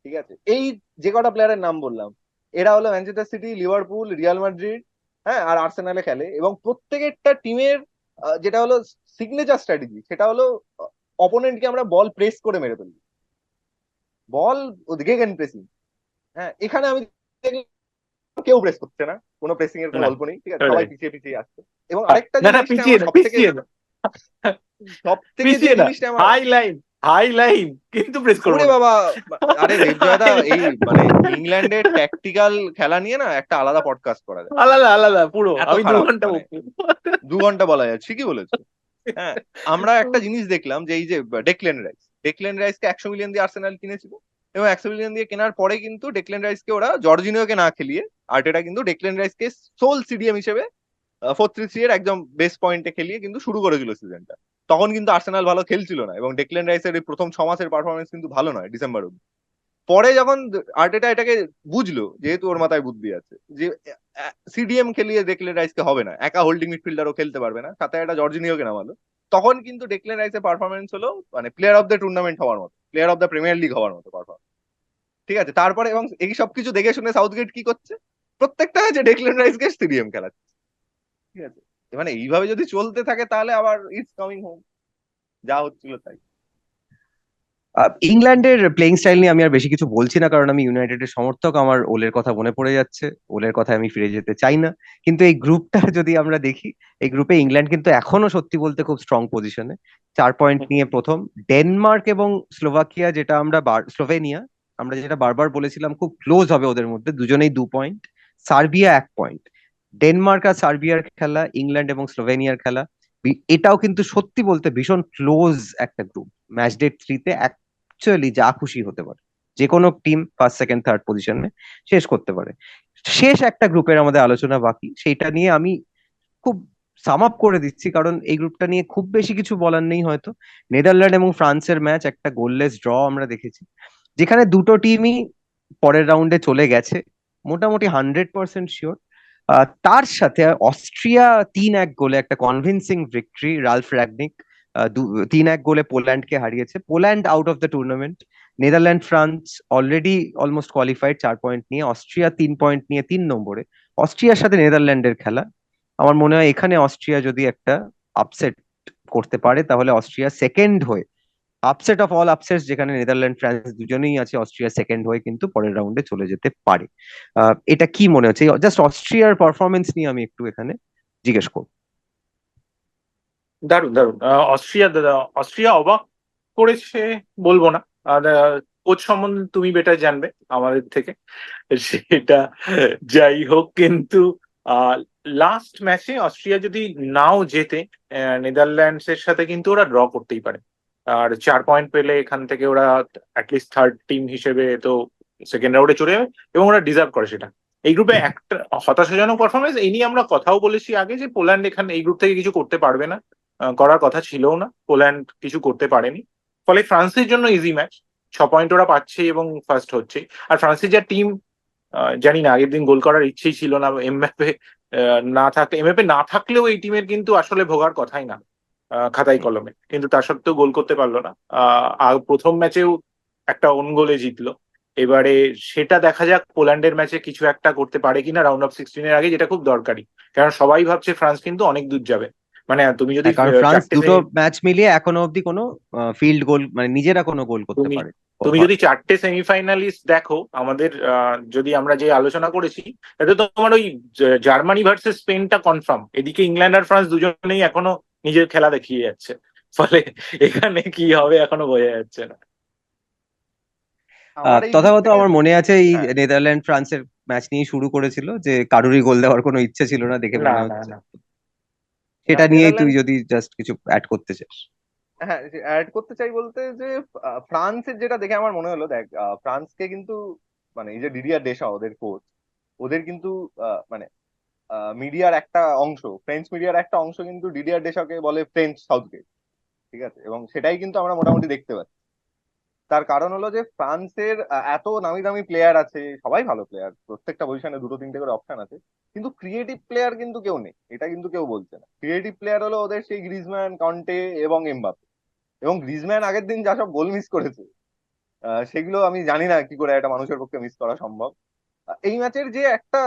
ঠিক আছে, এই যে কটা প্লেয়ারের নাম বললাম, এরা হলো Manchester city, Liverpool, Real Madrid, হ্যাঁ, আর আর্সেনালে খেলে। এবং প্রত্যেকটা টিমের যেটা হলো সিগনেচার স্ট্র্যাটেজি, সেটা হলো অপোনেন্টকে আমরা বল প্রেস করে মেরে ফেলবো, বল গেগেন প্রেসিং। হ্যাঁ, এখানে আমি দেখলাম কেউ প্রেস করছে না, কোনো প্রেসিং এর কোনো না, গল্প নেই, ঠিক আছে, সবাই পিছিয়ে পিছিয়ে আসছে। এবং আরেকটা না, না, জিনিসটা পিছিয়ে আমার না, সব থেকে, পিছিয়ে না, সব থেকে যে পিছিয়ে না, জিনিসটা আমার, হাই লাইন, হাই লাইন, কিন্তু প্রেস করবো ওরে না। বাবা, আরে দেবজয়দা, হাই এই লাইন, মানে ইংল্যান্ডের ট্যাকটিক্যাল খেলা নিয়ে না একটা আলাদা পডকাস্ট করা যায়। আলাদা আলাদা পুরো, এত আমি দু খারাপ ঘন্টা মানে, বকবো। 2 ঘন্টা বলা যায়, ঠিকই বলেছো। হ্যাঁ, আমরা একটা জিনিস দেখলাম যে এই যে ডেকলেন রাইসকে 100 মিলিয়ন দিয়ে আর্সেনাল কিনেছিল, এবং 100 মিলিয়ন দিয়ে কেনার পরে কিন্তু ডেকলেন রাইসকে ওরা জর্জিনিওকে না খেলিয়ে, আর্টেটা কিন্তু ডেকলেন রাইসকে সোল সিডিএম হিসেবে 4-3-3 এর একদম বেস পয়েন্টে খেলিয়ে কিন্তু শুরু করেছিল সিজনটা। তখন কিন্তু আর্সেনাল ভালো খেলছিল না, এবং ডেকলেন রাইসের এই প্রথম 6 মাসের পারফরমেন্স কিন্তু ভালো নয় ডিসেম্বর অব্দি। পরে যখন আর্টেটা এটাকে বুঝলো, যেহেতু ওর মাথায় বুদ্ধি আছে, যে সিডিএম খেলিয়ে ডেকলেন রাইসকে হবে না, একা হোল্ডিং মিডফিল্ডারও খেলতে পারবে না, সাথে একটা জর্জিনিওকে নামালো, তখন কিন্তু ডেকলেন রাইসের পারফরমেন্স হলো মানে প্লেয়ার অফ দ্য টুর্নামেন্ট হওয়ার মতো, player of the premier league হওয়ার মতো পারফরমেন্স। ঠিক আছে, তারপরে এবং এই সব কিছু দেখে শুনে সাউথগেট কি করছে, প্রত্যেকটা যে ডেকলেন রাইসকে সিডিএম খেলাচ্ছে। ঠিক আছে, মানে এইভাবে যদি চলতে থাকে তাহলে আবার ইটস কামিং হোম, যা হচ্ছিল তাই। ইংল্যান্ডের প্লেইং স্টাইল নিয়ে আমি আর বেশি কিছু বলছি না, কারণ আমি ইউনাইটেডের সমর্থক, আমার ওলের কথা মনে পড়ে যাচ্ছে, ওলের কথায় আমি ফিরে যেতে চাই না। কিন্তু এই গ্রুপটা যদি আমরা দেখি, এই গ্রুপে ইংল্যান্ড কিন্তু এখনো সত্যি বলতে খুব স্ট্রং পজিশনে, 4 পয়েন্ট নিয়ে প্রথম। ডেনমার্ক এবং স্লোভাকিয়া, যেটা আমরা স্লোভেনিয়া, আমরা যেটা বারবার বলেছিলাম খুব ক্লোজ হবে ওদের মধ্যে, দুজনেই 2 পয়েন্ট। Serbia 1 point. ডেনমার্ক আর সার্বিয়ার খেলা, ইংল্যান্ড এবং স্লোভেনিয়ার খেলা, এটাও কিন্তু সত্যি বলতে ভীষণ ক্লোজ একটা গ্রুপ। ম্যাচ ডে 3-তে অ্যাকচুয়ালি যা খুশি হতে পারে, যে কোনো টিম ফার্স্ট সেকেন্ড থার্ড পজিশনে শেষ করতে পারে। শেষ একটা গ্রুপের আমাদের আলোচনা বাকি, সেইটা নিয়ে আমি খুব সাম আপ করে দিচ্ছি, কারণ এই গ্রুপটা নিয়ে খুব বেশি কিছু বলার নেই হয়তো। নেদারল্যান্ড এবং ফ্রান্সের ম্যাচ, একটা গোললেস ড্র আমরা দেখেছি, যেখানে দুটো টিমই পরের রাউন্ডে চলে গেছে মোটামুটি 100% শিওর। তার সাথে অস্ট্রিয়া 3-1 গোলে একটা কনভিনসিং ভিক্টরি, রালফ র্যাগনিক 3-1 গোলে পোল্যান্ডকে হারিয়েছে, Poland out of the tournament. Netherland France already almost qualified 4 point নিয়ে, অস্ট্রিয়া 3 পয়েন্ট নিয়ে 3 নম্বরে। অস্ট্রিয়ার সাথে নেদারল্যান্ডের খেলা, আমার মনে হয় এখানে অস্ট্রিয়া যদি একটা আপসেট করতে পারে, তাহলে অস্ট্রিয়া সেকেন্ড হয়ে, আপসেট অফ অল আপসেটস, যেখানে নেদারল্যান্ড ফ্রান্স দুজনেই আছে, অস্ট্রিয়া সেকেন্ড হয়ে কিন্তু পরের রাউন্ডে চলে যেতে পারে। এটা কি মনে হচ্ছে, জাস্ট অস্ট্রিয়ার পারফরমেন্স নিয়ে আমি একটু এখানে জিজ্ঞেস করবো। দারুণ, দারুণ। অস্ট্রিয়া অবাক করেছে বলবো না, আর কোচ সম্বন্ধে তুমি বেটার জানবে আমাদের থেকে, সেটা যাই হোক। কিন্তু লাস্ট ম্যাচে অস্ট্রিয়া যদি নাও জেতে, নেদারল্যান্ডস এর সাথে কিন্তু ওরা ড্র করতেই পারে। আর 4 পয়েন্ট পেলে এখান থেকে ওরা অ্যাটলিস্ট থার্ড টিম হিসেবে তো সেকেন্ড রাউন্ডে চলে যাবে, এবং ওরা ডিজার্ভ করে সেটা। এই গ্রুপে একটা হতাশাজনক পারফরমেন্স, এই নিয়ে আমরা কথাও বলেছি আগে, যে পোল্যান্ড এখানে এই গ্রুপ থেকে কিছু করতে পারবে না, করার কথা ছিলও না, পোল্যান্ড কিছু করতে পারেনি। ফলে ফ্রান্সের জন্য ইজি ম্যাচ, 6 পয়েন্ট ওরা পাচ্ছে এবং ফার্স্ট হচ্ছে। আর ফ্রান্সের যা টিম, জানি না, আগের দিন গোল করার ইচ্ছেই ছিল না এমবাপ্পে, এমবাপ্পে না থাকলেও এই টিমের কিন্তু আসলে ভোগার কথাই না খাতায় কলমে, কিন্তু তা সত্ত্বেও গোল করতে পারলো না। আর প্রথম ম্যাচেও একটা ওন গোলে জিতলো। এবারে সেটা দেখা যাক পোল্যান্ডের ম্যাচে কিছু একটা করতে পারে কিনা রাউন্ড অফ 16-এর আগে, যেটা খুব দরকারি, কারণ সবাই ভাবছে ফ্রান্স কিন্তু অনেক দূর যাবে। মানে তুমি যদি হ্যাঁ, কারণ ফ্রান্স চারটে দুটো ম্যাচ মিলিয়ে এখনো অব্দি কোনো ফিল্ড গোল, মানে নিজেরা কোনো গোল করতে তুমি পারে। তুমি যদি 4টে সেমিফাইনালিস্ট দেখো আমাদের, যদি আমরা যে আলোচনা করেছি, তাতে তোমার ওই জার্মানি ভার্সেস স্পেনটা কনফার্ম, এদিকে ইংল্যান্ড আর ফ্রান্স দুজনেই এখনো নিজের খেলা দেখিয়ে যাচ্ছে। ফলে এখানে কি হবে এখনো বোঝা যাচ্ছে না। আমার এই গ্রুপ তথাগত থেকে, আমার মনে আছে এই হ্যাঁ, নেদারল্যান্ড ফ্রান্সের ম্যাচ নিয়ে শুরু করেছিল যে কারুরই গোল দেওয়ার কোনো ইচ্ছে ছিল না দেখে না, মনে না, হচ্ছে। না, সেটা নিয়েই তুই নেদারল্যান্ডস, যদি জাস্ট কিছু অ্যাড করতে চাস। হ্যাঁ অ্যাড করতে চাই বলতে যে ফ্রান্সের যেটা দেখে আমার মনে হলো, দেখ ফ্রান্সকে কিন্তু মানে এই যে ডিডিআর দেশা ওদের কোচ, ওদের কিন্তু মানে মিডিয়ার একটা অংশ, ফ্রেঞ্চ মিডিয়ার একটা অংশ কিন্তু ডিডিআর দেশাকে বলে ফ্রেঞ্চ সাউথগেট। ঠিক আছে, এবং সেটাই কিন্তু আমরা মোটামুটি দেখতে পাচ্ছি। তার কারণ হলো যে ফ্রান্সের এত নামি দামি প্লেয়ার আছে, সবাই ভালো প্লেয়ার, প্রত্যেকটা পজিশনে দুটো তিনটে করে অপশন আছে, কিন্তু ক্রিয়েটিভ প্লেয়ার কিন্তু কেউ নেই, এটা কিন্তু কেউ বলছে না। ক্রিয়েটিভ প্লেয়ার হলো ওদের সেই গ্রিজম্যান, কন্টে এবং এমবাপে। এবং গ্রিজম্যান আগের দিন যা সব গোল মিস করেছে, সেগুলো আমি জানি না কি করে একটা মানুষের পক্ষে মিস করা সম্ভব। এই ম্যাচের যে একটা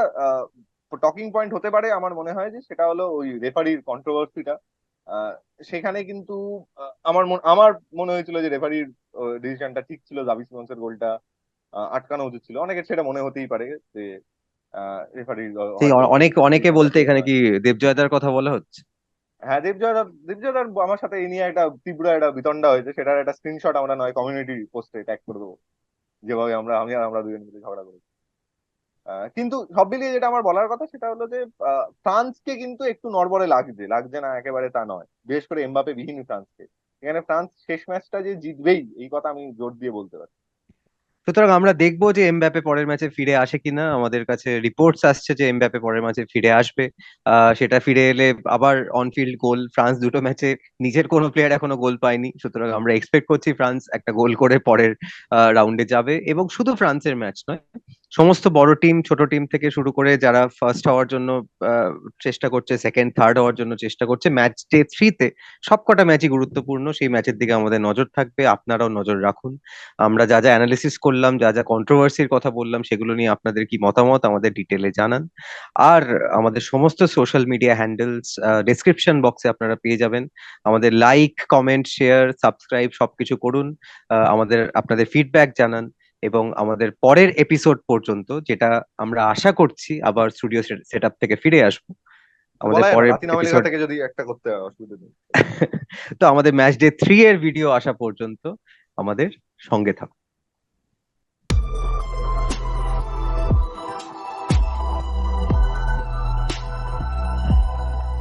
টকিং পয়েন্ট হতে পারে আমার মনে হয় যে সেটা হলো ওই রেফারির কন্ট্রোভার্সিটা। সেখানে কিন্তু আমার মনে হয়েছিল যে রেফারির ডিসিশনটা ঠিক ছিল, জাভি সিমন্সের গোলটা আটকানো উচিত ছিল। অনেকের সেটা মনে হতেই পারে যে রেফারির সেই হয়তো অনেকে ডিসিশনটা বলতে ঠিক এখানে নয়। কি দেবজয়দার কথা বলা হচ্ছে? হ্যাঁ, দেবজয়দার আমার সাথে এই নিয়ে একটা তীব্র একটা বিতণ্ডা হয়েছে, সেটার একটা স্ক্রিনশট আমরা নয় কমিউনিটি পোস্টে ট্যাগ করে দেবো, যেভাবে আমরা দুজন মিলে ঝগড়া করি। কিন্তু সব মিলিয়ে যেটা আমার বলার কথা সেটা হলো যে ফ্রান্সকে কিন্তু একটু নড়বড়ে লাগছে, লাগছে না একেবারে তা নয়, বিশেষ করে এমবাপে বিহীন ফ্রান্সকে। এখানে ফ্রান্স শেষ ম্যাচটা যে জিতবেই, এই কথা আমি জোর দিয়ে বলতে পারি। সুতরাং আমরা দেখবো যে এমবাপে পরের ম্যাচে ফিরে আসে কিনা। আমাদের কাছে রিপোর্টস আসছে যে এমবাপে পরের ম্যাচে ফিরে আসবে। সেটা ফিরে এলে আবার অনফিল্ড গোল। ফ্রান্স দুটো ম্যাচে নিজের কোনো প্লেয়ার এখনো গোল পায়নি, সুতরাং আমরা এক্সপেক্ট করছি ফ্রান্স একটা গোল করে পরের রাউন্ডে যাবে। এবং শুধু ফ্রান্সের ম্যাচ নয়, সমস্ত বড় টিম ছোট টিম থেকে শুরু করে যারা ফার্স্ট হওয়ার জন্য আহ, চেষ্টা করছে, সেকেন্ড থার্ড হওয়ার জন্য চেষ্টা করছে, ম্যাচ ডে 3-তে সবকটা ম্যাচই গুরুত্বপূর্ণ। সেই ম্যাচের দিকে আমাদের নজর থাকবে, আপনারাও নজর রাখুন। আমরা যা যা অ্যানালিসিস করলাম, যা যা কন্ট্রোভার্সির কথা বললাম, সেগুলো নিয়ে আপনাদের কি মতামত আমাদের ডিটেলে জানান। আর আমাদের সমস্ত সোশ্যাল মিডিয়া হ্যান্ডেলস ডেসক্রিপশন বক্সে আপনারা পেয়ে যাবেন। আমাদের লাইক, কমেন্ট, শেয়ার, সাবস্ক্রাইব সবকিছু করুন। আমাদের আপনাদের ফিডব্যাক জানান। এবং আমাদের পরের এপিসোড পর্যন্ত, যেটা আমরা আশা করছি আবার স্টুডিও সেট আপ থেকে ফিরে আসবো, আমাদের বলা যায় না, পরের লাতিন আমেরিকা এপিসোড থেকে যদি একটা করতে হয় অসুবিধা নেই। তো আমাদের ম্যাচ ডে 3 এর ভিডিও আসা পর্যন্ত আমাদের সঙ্গে থাকুন।